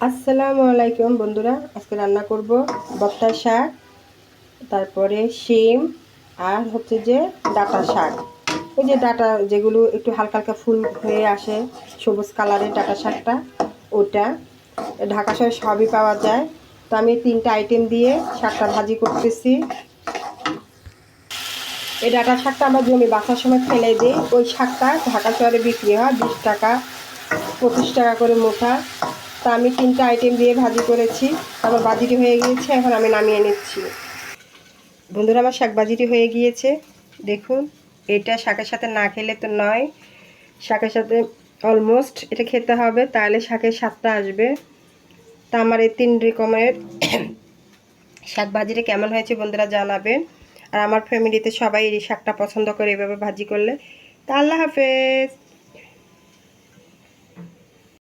আসসালামু আলাইকুম বন্ধুরা, আজকে রান্না করব বত্তা শাক, তারপরে শিম আর হচ্ছে যে ডাঁটা শাক। ওই যে ডাঁটা যেগুলো একটু হালকা হালকা ফুল হয়ে আসে, সবুজ কালারের ডাঁটা শাকটা, ওটা ঢাকা শহরে সবই পাওয়া যায়। তো আমি 3টা আইটেম দিয়ে শাকটা ভাজি করতেছি। এই ডাঁটা শাকটা আমরা জমি বাছার সময় ফেলে দিই। ওই শাকটা ঢাকা শহরে বিক্রি হয় 20 টাকা 25 টাকা করে মুঠা। তা আমি 3টা আইটেম দিয়ে ভাজি করেছি। আমার ভাজিটি হয়ে গিয়েছে, এখন আমি নামিয়ে নিচ্ছি। বন্ধুরা, আমার শাক ভাজিটি হয়ে গিয়েছে, দেখুন। এটা শাকের সাথে না খেলে তো নয়, শাকের সাথে অলমোস্ট এটা খেতে হবে, তাহলে শাকের স্বাদটা আসবে। তা আমার এই 3 রকমের শাক ভাজিটা কেমন হয়েছে বন্ধুরা জানাবেন। আর আমার ফ্যামিলিতে সবাই এই শাকটা পছন্দ করে এভাবে ভাজি করলে। তা আল্লাহ হাফেজ।